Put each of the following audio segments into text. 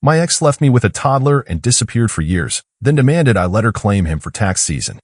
My ex left me with a toddler and disappeared for years, then demanded I let her claim him for tax season.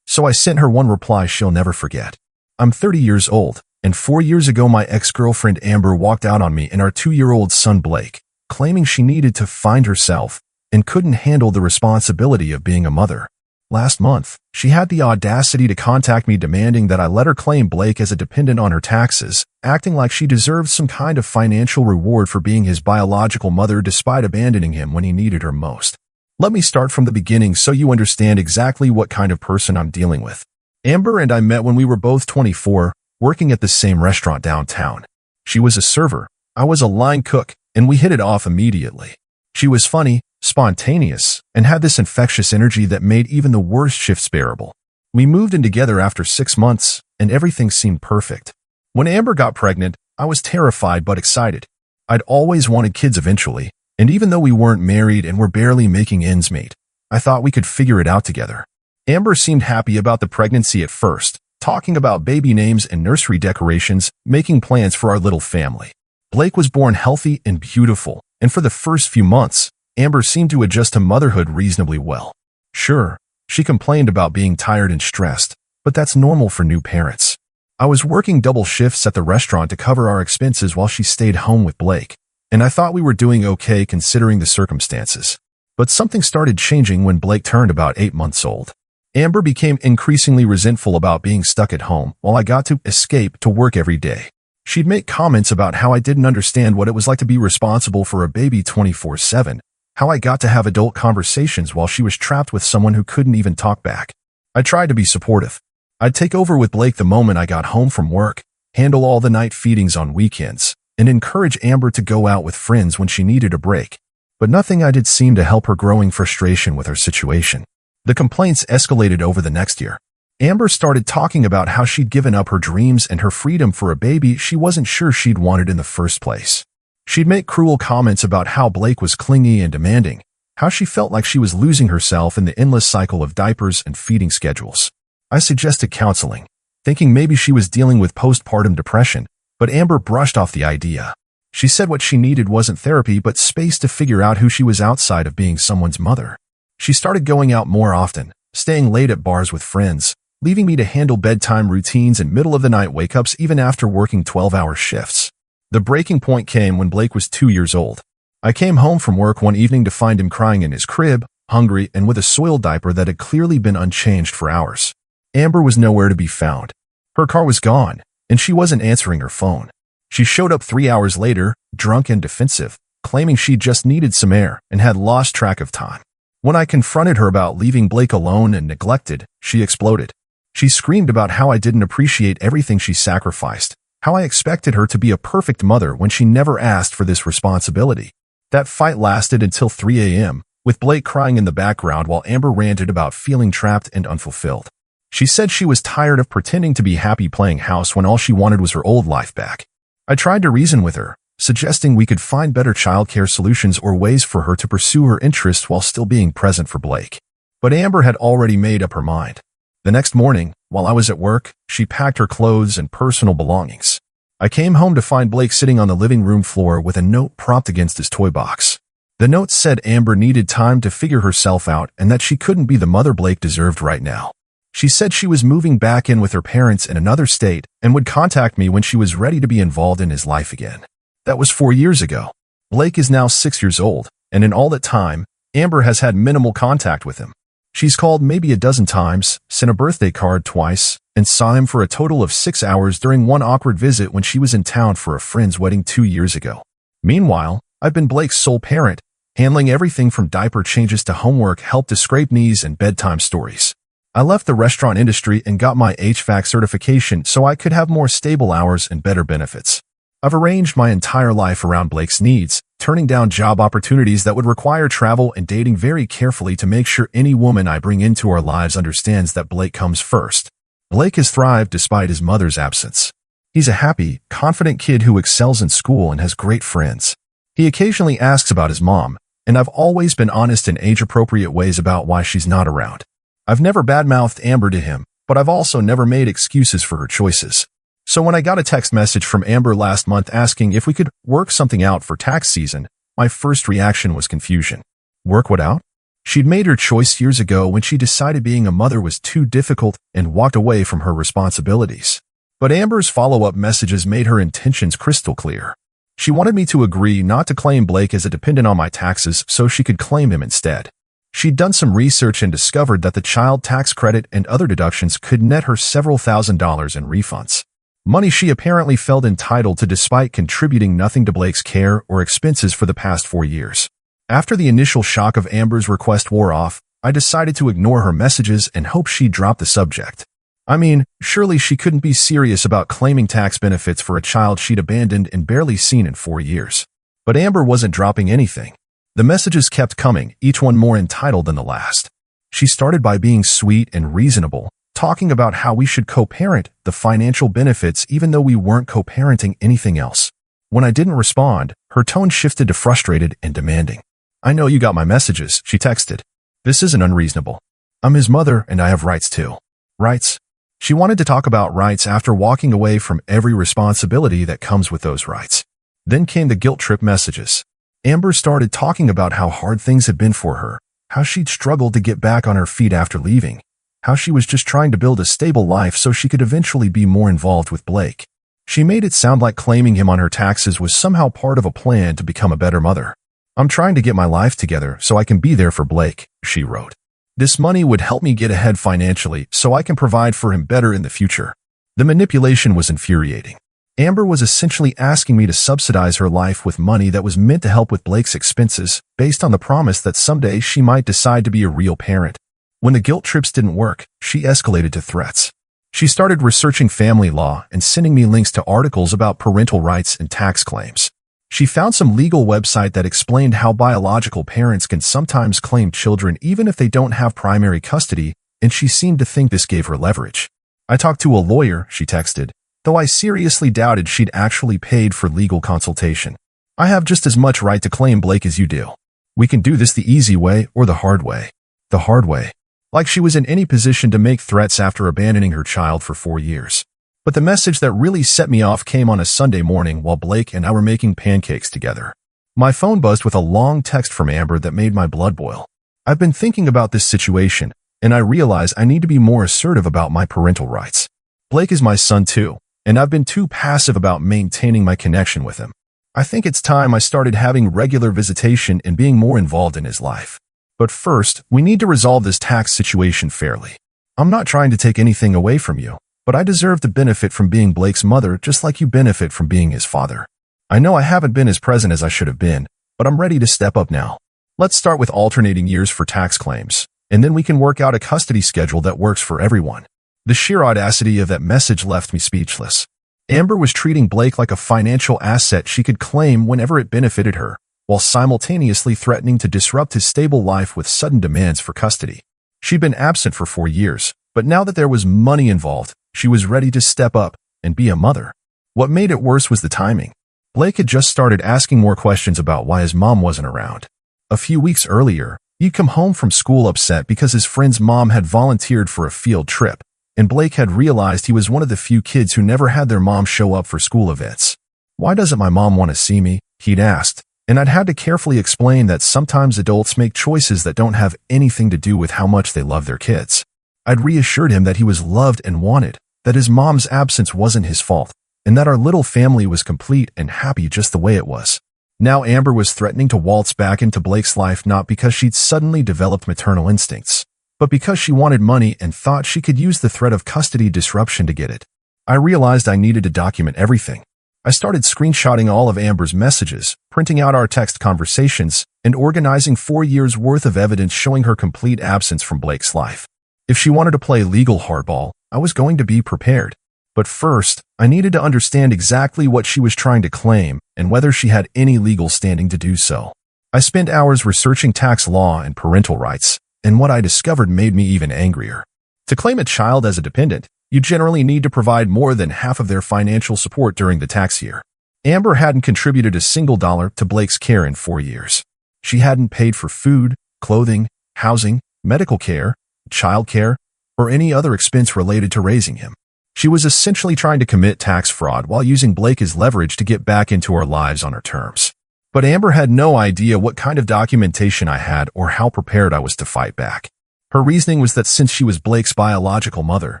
So I sent her one reply she'll never forget. I'm 30 years old, and 4 years ago my ex-girlfriend Amber walked out on me and our 2-year-old son Blake, claiming she needed to find herself and couldn't handle the responsibility of being a mother. Last month, she had the audacity to contact me demanding that I let her claim Blake as a dependent on her taxes, acting like she deserved some kind of financial reward for being his biological mother despite abandoning him when he needed her most. Let me start from the beginning so you understand exactly what kind of person I'm dealing with. Amber and I met when we were both 24, working at the same restaurant downtown. She was a server, I was a line cook, and we hit it off immediately. She was funny, spontaneous, and had this infectious energy that made even the worst shifts bearable. We moved in together after 6 months, and everything seemed perfect. When Amber got pregnant, I was terrified but excited. I'd always wanted kids eventually, and even though we weren't married and were barely making ends meet, I thought we could figure it out together. Amber seemed happy about the pregnancy at first, talking about baby names and nursery decorations, making plans for our little family. Blake was born healthy and beautiful, and for the first few months, Amber seemed to adjust to motherhood reasonably well. Sure, she complained about being tired and stressed, but that's normal for new parents. I was working double shifts at the restaurant to cover our expenses while she stayed home with Blake, and I thought we were doing okay considering the circumstances. But something started changing when Blake turned about 8 months old. Amber became increasingly resentful about being stuck at home while I got to escape to work every day. She'd make comments about how I didn't understand what it was like to be responsible for a baby 24/7, how I got to have adult conversations while she was trapped with someone who couldn't even talk back. I tried to be supportive. I'd take over with Blake the moment I got home from work, handle all the night feedings on weekends, and encourage Amber to go out with friends when she needed a break. But nothing I did seemed to help her growing frustration with her situation. The complaints escalated over the next year. Amber started talking about how she'd given up her dreams and her freedom for a baby she wasn't sure she'd wanted in the first place. She'd make cruel comments about how Blake was clingy and demanding, how she felt like she was losing herself in the endless cycle of diapers and feeding schedules. I suggested counseling, thinking maybe she was dealing with postpartum depression, but Amber brushed off the idea. She said what she needed wasn't therapy but space to figure out who she was outside of being someone's mother. She started going out more often, staying late at bars with friends, leaving me to handle bedtime routines and middle-of-the-night wake-ups even after working 12-hour shifts. The breaking point came when Blake was 2 years old. I came home from work one evening to find him crying in his crib, hungry and with a soiled diaper that had clearly been unchanged for hours. Amber was nowhere to be found. Her car was gone, and she wasn't answering her phone. She showed up 3 hours later, drunk and defensive, claiming she just needed some air and had lost track of time. When I confronted her about leaving Blake alone and neglected, she exploded. She screamed about how I didn't appreciate everything she sacrificed, how I expected her to be a perfect mother when she never asked for this responsibility. That fight lasted until 3 a.m., with Blake crying in the background while Amber ranted about feeling trapped and unfulfilled. She said she was tired of pretending to be happy playing house when all she wanted was her old life back. I tried to reason with her, suggesting we could find better childcare solutions or ways for her to pursue her interests while still being present for Blake. But Amber had already made up her mind. The next morning, while I was at work, she packed her clothes and personal belongings. I came home to find Blake sitting on the living room floor with a note propped against his toy box. The note said Amber needed time to figure herself out and that she couldn't be the mother Blake deserved right now. She said she was moving back in with her parents in another state and would contact me when she was ready to be involved in his life again. That was 4 years ago. Blake is now 6 years old, and in all that time, Amber has had minimal contact with him. She's called maybe a dozen times, sent a birthday card twice, and saw him for a total of 6 hours during one awkward visit when she was in town for a friend's wedding 2 years ago. Meanwhile, I've been Blake's sole parent, handling everything from diaper changes to homework, help to scrape knees and bedtime stories. I left the restaurant industry and got my HVAC certification so I could have more stable hours and better benefits. I've arranged my entire life around Blake's needs, turning down job opportunities that would require travel and dating very carefully to make sure any woman I bring into our lives understands that Blake comes first. Blake has thrived despite his mother's absence. He's a happy, confident kid who excels in school and has great friends. He occasionally asks about his mom, and I've always been honest in age-appropriate ways about why she's not around. I've never badmouthed Amber to him, but I've also never made excuses for her choices. So when I got a text message from Amber last month asking if we could work something out for tax season, My first reaction was confusion. Work what out? She'd made her choice years ago when she decided being a mother was too difficult and walked away from her responsibilities. But Amber's follow-up messages made her intentions crystal clear. She wanted me to agree not to claim Blake as a dependent on my taxes so she could claim him instead. She'd done some research and discovered that the child tax credit and other deductions could net her several $1,000s in refunds. Money she apparently felt entitled to despite contributing nothing to Blake's care or expenses for the past 4 years. After the initial shock of Amber's request wore off, I decided to ignore her messages and hope she'd drop the subject. I mean, surely she couldn't be serious about claiming tax benefits for a child she'd abandoned and barely seen in 4 years. But Amber wasn't dropping anything. The messages kept coming, each one more entitled than the last. She started by being sweet and reasonable, talking about how we should co-parent the financial benefits even though we weren't co-parenting anything else. When I didn't respond, her tone shifted to frustrated and demanding. "I know you got my messages," she texted. "This isn't unreasonable. I'm his mother and I have rights too." Rights? She wanted to talk about rights after walking away from every responsibility that comes with those rights. Then came the guilt trip messages. Amber started talking about how hard things had been for her, how she'd struggled to get back on her feet after leaving, how she was just trying to build a stable life so she could eventually be more involved with Blake. She made it sound like claiming him on her taxes was somehow part of a plan to become a better mother. "I'm trying to get my life together so I can be there for Blake," she wrote. "This money would help me get ahead financially so I can provide for him better in the future." The manipulation was infuriating. Amber was essentially asking me to subsidize her life with money that was meant to help with Blake's expenses, based on the promise that someday she might decide to be a real parent. When the guilt trips didn't work, she escalated to threats. She started researching family law and sending me links to articles about parental rights and tax claims. She found some legal website that explained how biological parents can sometimes claim children even if they don't have primary custody, and she seemed to think this gave her leverage. "I talked to a lawyer," she texted, though I seriously doubted she'd actually paid for legal consultation. "I have just as much right to claim Blake as you do. We can do this the easy way or the hard way." The hard way. Like she was in any position to make threats after abandoning her child for 4 years. But the message that really set me off came on a Sunday morning while Blake and I were making pancakes together. My phone buzzed with a long text from Amber that made my blood boil. "I've been thinking about this situation, and I realize I need to be more assertive about my parental rights. Blake is my son too, and I've been too passive about maintaining my connection with him. I think it's time I started having regular visitation and being more involved in his life. But first, we need to resolve this tax situation fairly. I'm not trying to take anything away from you, but I deserve to benefit from being Blake's mother just like you benefit from being his father. I know I haven't been as present as I should have been, but I'm ready to step up now. Let's start with alternating years for tax claims, and then we can work out a custody schedule that works for everyone." The sheer audacity of that message left me speechless. Amber was treating Blake like a financial asset she could claim whenever it benefited her, while simultaneously threatening to disrupt his stable life with sudden demands for custody. She'd been absent for 4 years, but now that there was money involved, she was ready to step up and be a mother. What made it worse was the timing. Blake had just started asking more questions about why his mom wasn't around. A few weeks earlier, he'd come home from school upset because his friend's mom had volunteered for a field trip, and Blake had realized he was one of the few kids who never had their mom show up for school events. "Why doesn't my mom want to see me?" he'd asked, and I'd had to carefully explain that sometimes adults make choices that don't have anything to do with how much they love their kids. I'd reassured him that he was loved and wanted, that his mom's absence wasn't his fault, and that our little family was complete and happy just the way it was. Now Amber was threatening to waltz back into Blake's life not because she'd suddenly developed maternal instincts, but because she wanted money and thought she could use the threat of custody disruption to get it. I realized I needed to document everything. I started screenshotting all of Amber's messages, printing out our text conversations, and organizing 4 years' worth of evidence showing her complete absence from Blake's life. If she wanted to play legal hardball, I was going to be prepared. But first, I needed to understand exactly what she was trying to claim and whether she had any legal standing to do so. I spent hours researching tax law and parental rights, and what I discovered made me even angrier. To claim a child as a dependent, you generally need to provide more than half of their financial support during the tax year. Amber hadn't contributed a single dollar to Blake's care in 4 years. She hadn't paid for food, clothing, housing, medical care, child care, or any other expense related to raising him. She was essentially trying to commit tax fraud while using Blake as leverage to get back into our lives on her terms. But Amber had no idea what kind of documentation I had or how prepared I was to fight back. Her reasoning was that since she was Blake's biological mother,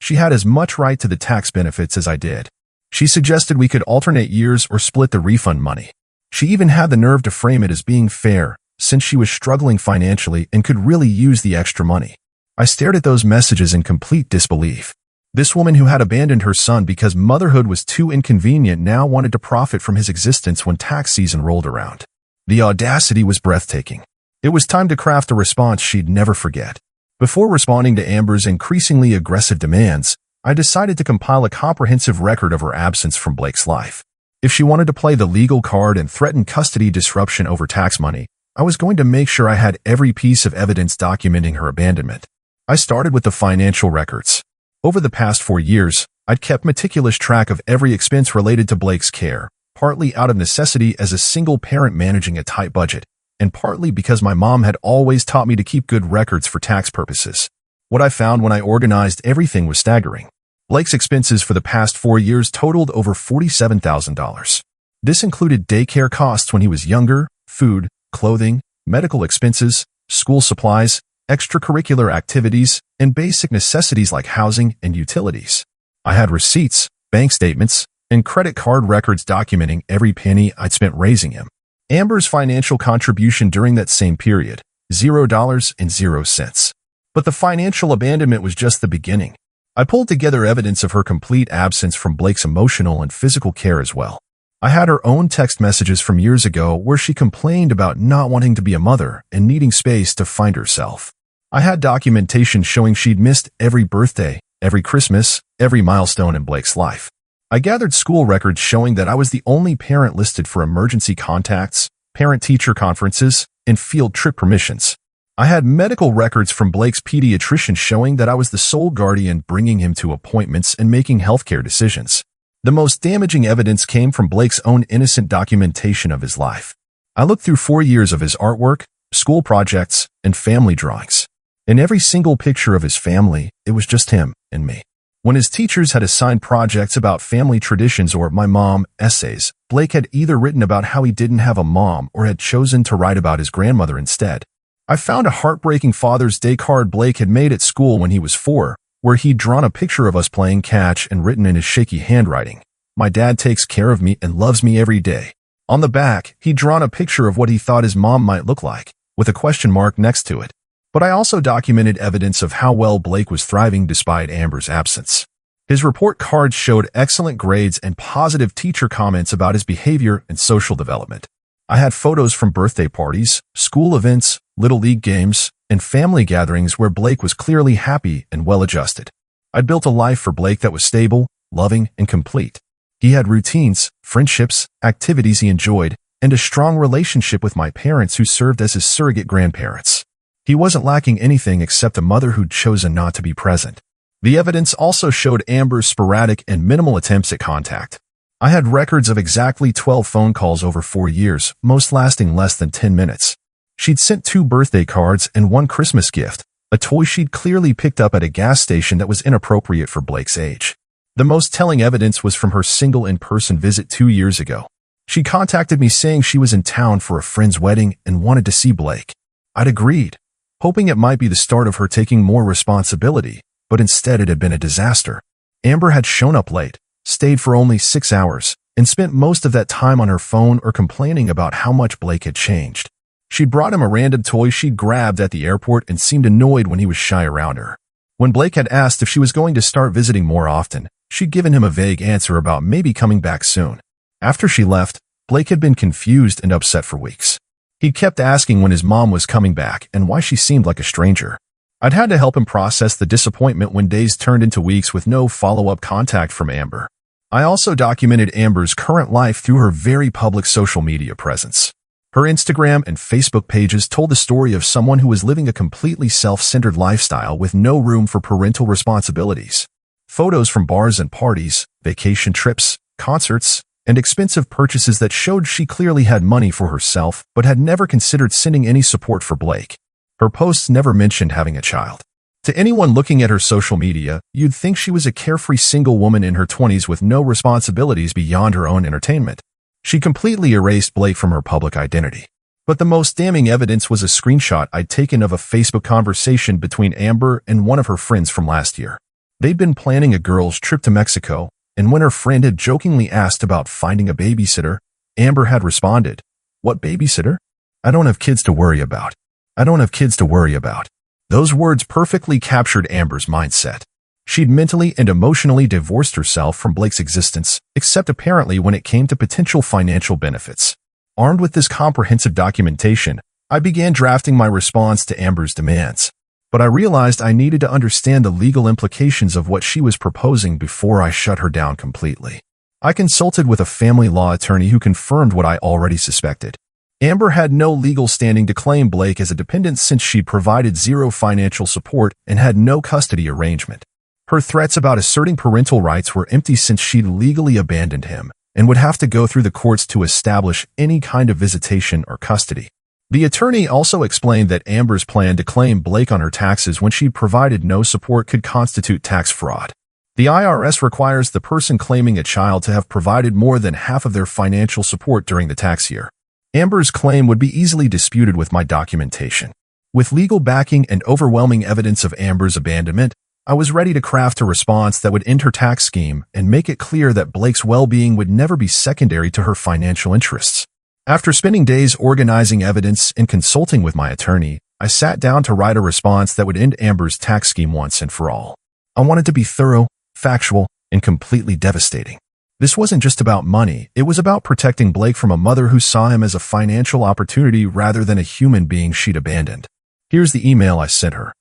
she had as much right to the tax benefits as I did. She suggested we could alternate years or split the refund money. She even had the nerve to frame it as being fair, since she was struggling financially and could really use the extra money. I stared at those messages in complete disbelief. This woman who had abandoned her son because motherhood was too inconvenient now wanted to profit from his existence when tax season rolled around. The audacity was breathtaking. It was time to craft a response she'd never forget. Before responding to Amber's increasingly aggressive demands, I decided to compile a comprehensive record of her absence from Blake's life. If she wanted to play the legal card and threaten custody disruption over tax money, I was going to make sure I had every piece of evidence documenting her abandonment. I started with the financial records. Over the past 4 years, I'd kept meticulous track of every expense related to Blake's care, partly out of necessity as a single parent managing a tight budget, and partly because my mom had always taught me to keep good records for tax purposes. What I found when I organized everything was staggering. Blake's expenses for the past 4 years totaled over $47,000. This included daycare costs when he was younger, food, clothing, medical expenses, school supplies, extracurricular activities, and basic necessities like housing and utilities. I had receipts, bank statements, and credit card records documenting every penny I'd spent raising him. Amber's financial contribution during that same period, $0. But the financial abandonment was just the beginning. I pulled together evidence of her complete absence from Blake's emotional and physical care as well. I had her own text messages from years ago where she complained about not wanting to be a mother and needing space to find herself. I had documentation showing she'd missed every birthday, every Christmas, every milestone in Blake's life. I gathered school records showing that I was the only parent listed for emergency contacts, parent-teacher conferences, and field trip permissions. I had medical records from Blake's pediatrician showing that I was the sole guardian bringing him to appointments and making healthcare decisions. The most damaging evidence came from Blake's own innocent documentation of his life. I looked through 4 years of his artwork, school projects, and family drawings. In every single picture of his family, it was just him and me. When his teachers had assigned projects about family traditions or my mom essays, Blake had either written about how he didn't have a mom or had chosen to write about his grandmother instead. I found a heartbreaking Father's Day card Blake had made at school when he was 4, where he'd drawn a picture of us playing catch and written in his shaky handwriting, "My dad takes care of me and loves me every day." On the back, he'd drawn a picture of what he thought his mom might look like, with a question mark next to it. But I also documented evidence of how well Blake was thriving despite Amber's absence. His report cards showed excellent grades and positive teacher comments about his behavior and social development. I had photos from birthday parties, school events, little league games, and family gatherings where Blake was clearly happy and well-adjusted. I'd built a life for Blake that was stable, loving, and complete. He had routines, friendships, activities he enjoyed, and a strong relationship with my parents who served as his surrogate grandparents. He wasn't lacking anything except a mother who'd chosen not to be present. The evidence also showed Amber's sporadic and minimal attempts at contact. I had records of exactly 12 phone calls over 4 years, most lasting less than 10 minutes. She'd sent 2 birthday cards and 1 Christmas gift, a toy she'd clearly picked up at a gas station that was inappropriate for Blake's age. The most telling evidence was from her single in-person visit 2 years ago. She contacted me saying she was in town for a friend's wedding and wanted to see Blake. I'd agreed, hoping it might be the start of her taking more responsibility, but instead it had been a disaster. Amber had shown up late, stayed for only 6 hours, and spent most of that time on her phone or complaining about how much Blake had changed. She'd brought him a random toy she'd grabbed at the airport and seemed annoyed when he was shy around her. When Blake had asked if she was going to start visiting more often, she'd given him a vague answer about maybe coming back soon. After she left, Blake had been confused and upset for weeks. He'd kept asking when his mom was coming back and why she seemed like a stranger. I'd had to help him process the disappointment when days turned into weeks with no follow-up contact from Amber. I also documented Amber's current life through her very public social media presence. Her Instagram and Facebook pages told the story of someone who was living a completely self-centered lifestyle with no room for parental responsibilities. Photos from bars and parties, vacation trips, concerts, and expensive purchases that showed she clearly had money for herself but had never considered sending any support for Blake. Her posts never mentioned having a child. To anyone looking at her social media, you'd think she was a carefree single woman in her 20s with no responsibilities beyond her own entertainment. She completely erased Blake from her public identity. But the most damning evidence was a screenshot I'd taken of a Facebook conversation between Amber and one of her friends from last year. They'd been planning a girls' trip to Mexico, and when her friend had jokingly asked about finding a babysitter, Amber had responded, "What babysitter? I don't have kids to worry about. I don't have kids to worry about." Those words perfectly captured Amber's mindset. She'd mentally and emotionally divorced herself from Blake's existence, except apparently when it came to potential financial benefits. Armed with this comprehensive documentation, I began drafting my response to Amber's demands. But I realized I needed to understand the legal implications of what she was proposing before I shut her down completely. I consulted with a family law attorney who confirmed what I already suspected. Amber had no legal standing to claim Blake as a dependent since she'd provided zero financial support and had no custody arrangement. Her threats about asserting parental rights were empty since she'd legally abandoned him and would have to go through the courts to establish any kind of visitation or custody. The attorney also explained that Amber's plan to claim Blake on her taxes when she provided no support could constitute tax fraud. The IRS requires the person claiming a child to have provided more than half of their financial support during the tax year. Amber's claim would be easily disputed with my documentation. With legal backing and overwhelming evidence of Amber's abandonment, I was ready to craft a response that would end her tax scheme and make it clear that Blake's well-being would never be secondary to her financial interests. After spending days organizing evidence and consulting with my attorney, I sat down to write a response that would end Amber's tax scheme once and for all. I wanted to be thorough, factual, and completely devastating. This wasn't just about money, it was about protecting Blake from a mother who saw him as a financial opportunity rather than a human being she'd abandoned. Here's the email I sent her.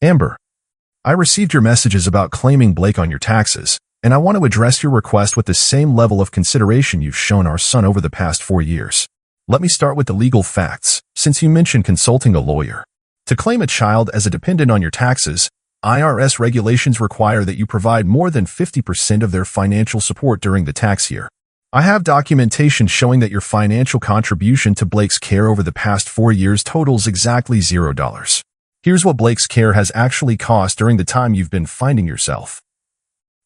Amber, I received your messages about claiming Blake on your taxes, and I want to address your request with the same level of consideration you've shown our son over the past 4 years. Let me start with the legal facts, since you mentioned consulting a lawyer. To claim a child as a dependent on your taxes, IRS regulations require that you provide more than 50% of their financial support during the tax year. I have documentation showing that your financial contribution to Blake's care over the past 4 years totals exactly $0. Here's what Blake's care has actually cost during the time you've been finding yourself.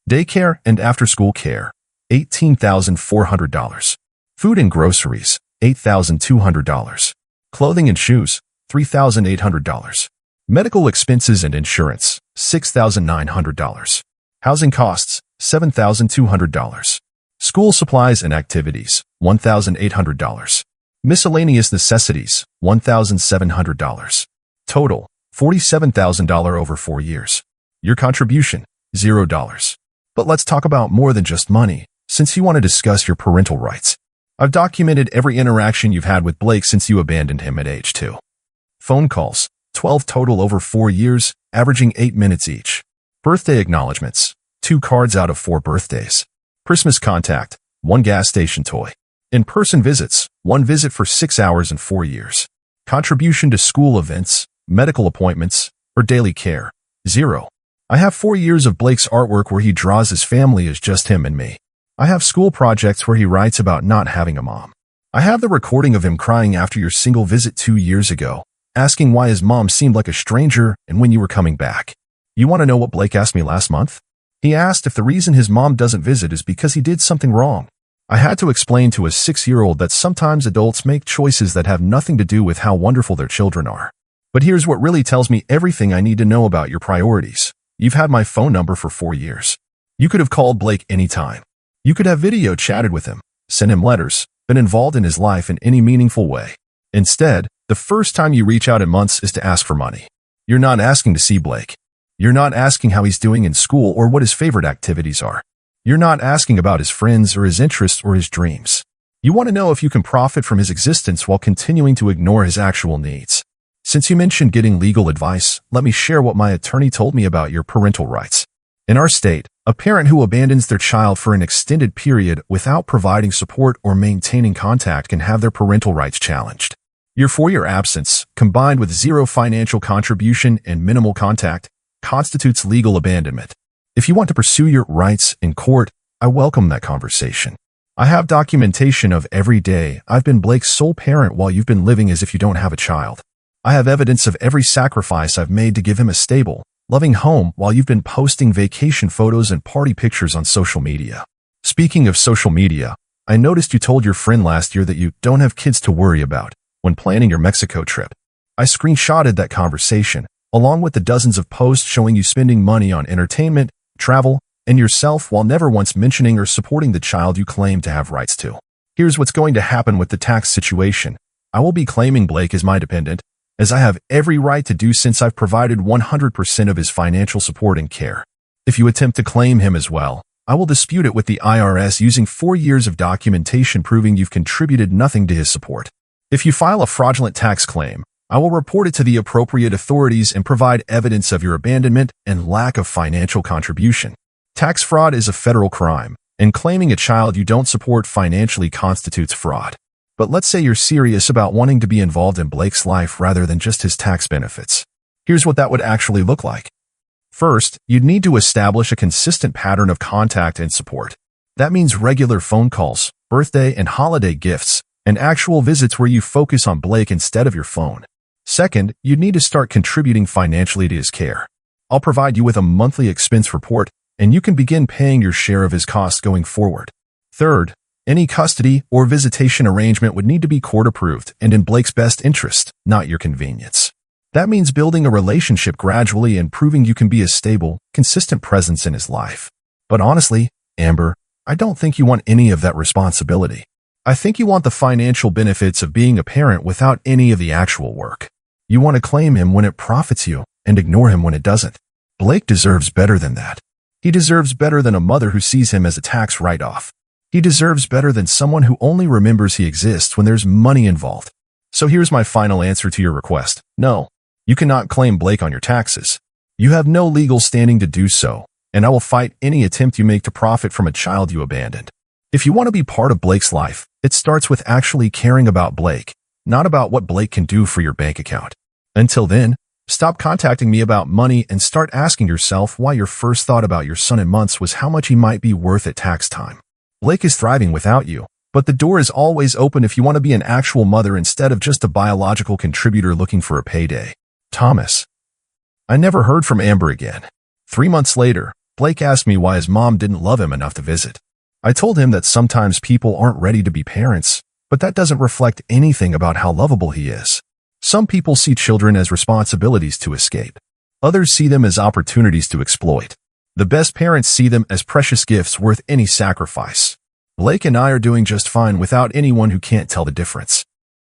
Daycare and after-school care, $18,400. Food and groceries, $8,200. Clothing and shoes, $3,800. Medical expenses and insurance, $6,900. Housing costs, $7,200. School supplies and activities, $1,800. Miscellaneous necessities, $1,700. Total, $47,000 over 4 years. Your contribution, $0. But let's talk about more than just money, since you want to discuss your parental rights. I've documented every interaction you've had with Blake since you abandoned him at age 2. Phone calls, 12 total over 4 years, averaging 8 minutes each. Birthday acknowledgments, 2 cards out of 4 birthdays. Christmas contact, 1 gas station toy. In-person visits, 1 visit for 6 hours in 4 years. Contribution to school events, medical appointments, or daily care, 0. I have 4 years of Blake's artwork where he draws his family as just him and me. I have school projects where he writes about not having a mom. I have the recording of him crying after your single visit 2 years ago, asking why his mom seemed like a stranger and when you were coming back. You want to know what Blake asked me last month? He asked if the reason his mom doesn't visit is because he did something wrong. I had to explain to a 6-year-old that sometimes adults make choices that have nothing to do with how wonderful their children are. But here's what really tells me everything I need to know about your priorities. You've had my phone number for 4 years. You could have called Blake anytime. You could have video chatted with him, sent him letters, been involved in his life in any meaningful way. Instead, the first time you reach out in months is to ask for money. You're not asking to see Blake. You're not asking how he's doing in school or what his favorite activities are. You're not asking about his friends or his interests or his dreams. You want to know if you can profit from his existence while continuing to ignore his actual needs. Since you mentioned getting legal advice, let me share what my attorney told me about your parental rights. In our state, a parent who abandons their child for an extended period without providing support or maintaining contact can have their parental rights challenged. Your 4-year absence, combined with 0 financial contribution and minimal contact, constitutes legal abandonment. If you want to pursue your rights in court, I welcome that conversation. I have documentation of every day I've been Blake's sole parent while you've been living as if you don't have a child. I have evidence of every sacrifice I've made to give him a stable, loving home while you've been posting vacation photos and party pictures on social media. Speaking of social media, I noticed you told your friend last year that you don't have kids to worry about when planning your Mexico trip. I screenshotted that conversation, along with the dozens of posts showing you spending money on entertainment, travel, and yourself while never once mentioning or supporting the child you claim to have rights to. Here's what's going to happen with the tax situation. I will be claiming Blake as my dependent, as I have every right to do since I've provided 100% of his financial support and care. If you attempt to claim him as well, I will dispute it with the IRS using 4 years of documentation proving you've contributed nothing to his support. If you file a fraudulent tax claim, I will report it to the appropriate authorities and provide evidence of your abandonment and lack of financial contribution. Tax fraud is a federal crime, and claiming a child you don't support financially constitutes fraud. But let's say you're serious about wanting to be involved in Blake's life rather than just his tax benefits. Here's what that would actually look like. First, you'd need to establish a consistent pattern of contact and support. That means regular phone calls, birthday and holiday gifts, and actual visits where you focus on Blake instead of your phone. Second, you'd need to start contributing financially to his care. I'll provide you with a monthly expense report, and you can begin paying your share of his costs going forward. Third, any custody or visitation arrangement would need to be court-approved and in Blake's best interest, not your convenience. That means building a relationship gradually and proving you can be a stable, consistent presence in his life. But honestly, Amber, I don't think you want any of that responsibility. I think you want the financial benefits of being a parent without any of the actual work. You want to claim him when it profits you and ignore him when it doesn't. Blake deserves better than that. He deserves better than a mother who sees him as a tax write-off. He deserves better than someone who only remembers he exists when there's money involved. So here's my final answer to your request. No, you cannot claim Blake on your taxes. You have no legal standing to do so, and I will fight any attempt you make to profit from a child you abandoned. If you want to be part of Blake's life, it starts with actually caring about Blake, not about what Blake can do for your bank account. Until then, stop contacting me about money and start asking yourself why your first thought about your son in months was how much he might be worth at tax time. Blake is thriving without you, but the door is always open if you want to be an actual mother instead of just a biological contributor looking for a payday. Thomas. I never heard from Amber again. 3 months later, Blake asked me why his mom didn't love him enough to visit. I told him that sometimes people aren't ready to be parents, but that doesn't reflect anything about how lovable he is. Some people see children as responsibilities to escape. Others see them as opportunities to exploit. The best parents see them as precious gifts worth any sacrifice. Blake and I are doing just fine without anyone who can't tell the difference.